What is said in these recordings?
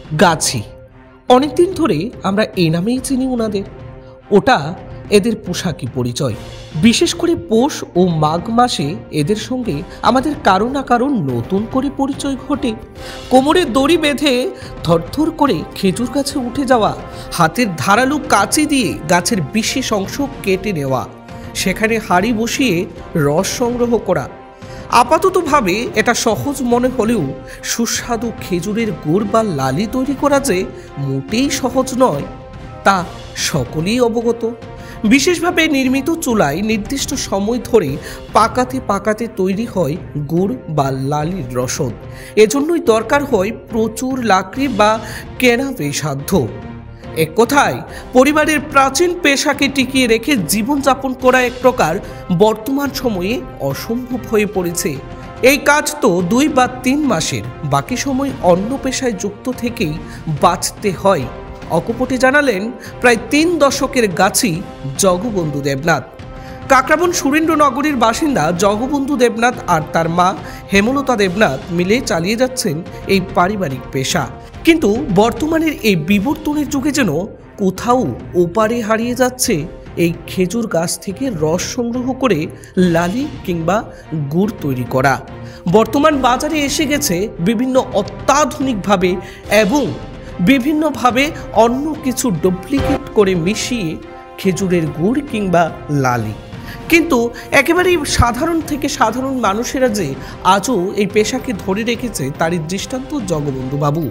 গাছি অনেকদিন ধরে আমরা এই নামেই চিনি ওনাদের। ওটা এদের পোশাকি পরিচয়। বিশেষ করে পৌষ ও মাঘ মাসে এদের সঙ্গে আমাদের কারো না কারো নতুন করে পরিচয় ঘটে। কোমরে দড়ি বেঁধে থরথর করে খেজুর গাছে উঠে যাওয়া, হাতের ধারালো কাঁচি দিয়ে গাছের বিশেষ অংশ কেটে নেওয়া, সেখানে হাঁড়ি বসিয়ে রস সংগ্রহ করা। আপাততভাবে এটা সহজ মনে হলেও সুস্বাদু খেজুরের গুড় বা লালি তৈরি করা যে মোটেই সহজ নয় তা সকলেই অবগত। বিশেষভাবে নির্মিত চুলায় নির্দিষ্ট সময় ধরে পাকাতে পাকাতে তৈরি হয় গুড় বা লালির রসদ। এজন্যই দরকার হয় প্রচুর লাকড়ি বা কেনাবে সাধ্য। এক কথায় পরিবারের প্রাচীন পেশাকে টিকিয়ে রেখে জীবনযাপন করা এক প্রকার বর্তমান সময়ে অসম্ভব হয়ে পড়েছে। এই কাজ তো 2 বা 3 মাসের, বাকি সময় অন্য পেশায় যুক্ত থেকেই বাঁচতে হয়। অকপটে জানালেন প্রায় 3 দশকের গাছি জগবন্ধু দেবনাথ। কাকরাবন সুরেন্দ্রনগরের বাসিন্দা জগবন্ধু দেবনাথ আর তার মা হেমলতা দেবনাথ মিলে চালিয়ে যাচ্ছেন এই পারিবারিক পেশা। কিন্তু বর্তমানের এই বিবর্তনের যুগে যেন কোথাও ওপারে হারিয়ে যাচ্ছে এই খেজুর গাছ থেকে রস সংগ্রহ করে লালি কিংবা গুড় তৈরি করা। বর্তমান বাজারে এসে গেছে বিভিন্ন অত্যাধুনিকভাবে এবং বিভিন্নভাবে অন্য কিছু ডুপ্লিকেট করে মিশিয়ে খেজুরের গুড় কিংবা লালি। কিন্তু একেবারেই সাধারণ থেকে সাধারণ মানুষেরা যে আজও এই পেশাকে ধরে রেখেছে তারই দৃষ্টান্ত জগবন্ধু বাবু।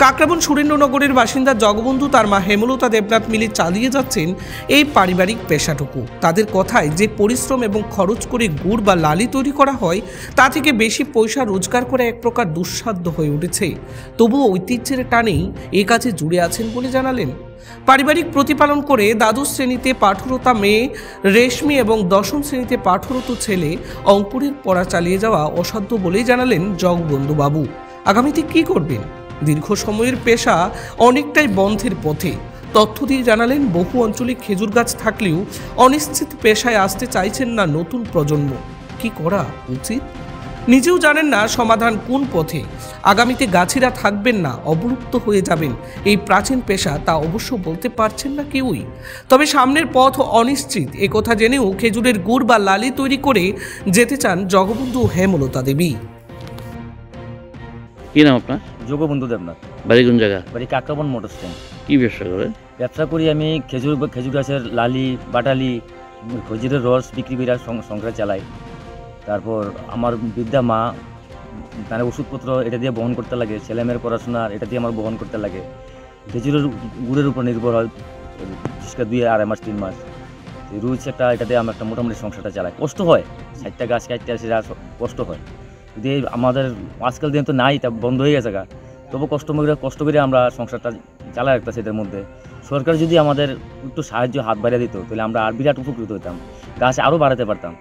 কাকরাবন সুরেন্দ্রনগরের বাসিন্দা জগবন্ধু তার মা হেমলতা দেবনাথ মিলে চালিয়ে যাচ্ছেন এই পারিবারিক পেশাটুকু। তাদের কথায় যে পরিশ্রম এবং খরচ করে গুড় বা লালি তৈরি করা হয় তা থেকে বেশি পয়সা রোজগার করা এক প্রকার দুঃসাধ্য হয়ে উঠেছে। তবুও ঐতিহ্যের টানেই এ কাজে জুড়ে আছেন বলে জানালেন। পারিবারিক প্রতিপালন করে দ্বাদশ শ্রেণীতে পাঠরতা মেয়ে রেশমি এবং 10ম শ্রেণীতে পাঠরত ছেলে অঙ্কুরের পড়া চালিয়ে যাওয়া অসাধ্য বলেই জানালেন জগবন্ধু বাবু। আগামীতে কি করবেন? দীর্ঘ সময়ের পেশা অনেকটাই বন্ধের পথে। তথ্য দিয়ে জানালেন বহু অঞ্চলে খেজুর গাছ থাকলেও অনিশ্চিত পেশায় আসতে চাইছেন না নতুন প্রজন্ম। কি করা উচিত? নিজেও জানেন না সমাধান কোন পথে। আগামীতে গাছিরা থাকবেন না, অবলুপ্ত হয়ে যাবেন এই প্রাচীন পেশা, তা অবশ্য বলতে পারছেন না কেউই। তবে সামনের পথ অনিশ্চিত এ কথা জেনেও খেজুরের গুড় বা লালি তৈরি করে যেতে চান জগবন্ধু হেমলতা দেবী। কি নাম আপনার? জগবন্ধু দেবনাথ। বাড়ি কোন জায়গা? বাড়ি কাকরাবন মোটর স্ট্যান্ড। কি ব্যবসা করেন? ব্যবসা করি আমি খেজুর গাছের লালি বাটালি খেজুরের রস বিক্রি করে সংসার চালাই। তারপর আমার বৃদ্ধা মা মানে ওষুধপত্র এটা দিয়ে বহন করতে লাগে, ছেলেমেয়ের পড়াশোনা এটা দিয়ে আমার বহন করতে লাগে। খেজুরের গুড়ের উপর নির্ভর হয় বিশেষ করে 2-2.5 মাস 3 মাস রোজ এটা দিয়ে আমার একটা মোটামুটি সংসারটা চালাই। কষ্ট হয়, 60টা গাছ কাটতে আসে, কষ্ট হয়। যদি আমাদের আজকাল দিন তো নাই, তা বন্ধ হয়ে গেছে গা, তবু কষ্ট করে আমরা সংসারটা চালাই রাখতেছি। এদের মধ্যে সরকার যদি আমাদের একটু সাহায্য হাত বাড়িয়ে দিত তাহলে আমরা আর বিরাট উপকৃত হইতাম, গাছ আরও বাড়াতে পারতাম।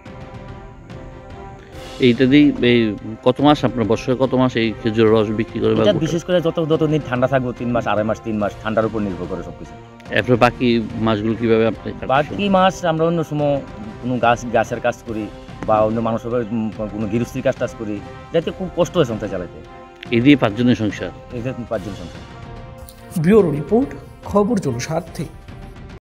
এইটা দিয়ে এই কত মাস আপনার বছরে কত মাস এই খেজুরের রস বিক্রি করে? বিশেষ করে যতদিন ঠান্ডা থাকবো 3 মাস 2.5 মাস 3 মাস ঠান্ডার উপর নির্ভর করে সবকিছু। এরপর বাকি মাসগুলো কিভাবে আপনি? বাকি মাস আমরা অন্য সময় কোনো গাছের কাজ করি বা অন্য মানুষের কোনো গৃহস্থির কাজ করি, যাতে খুব কষ্ট হয় সংসার চালাতে। এই দিয়ে 5 জনের সংসার? এই যে 5 জন সংসার। ব্যুরো রিপোর্ট, খবর জনস্বার্থে।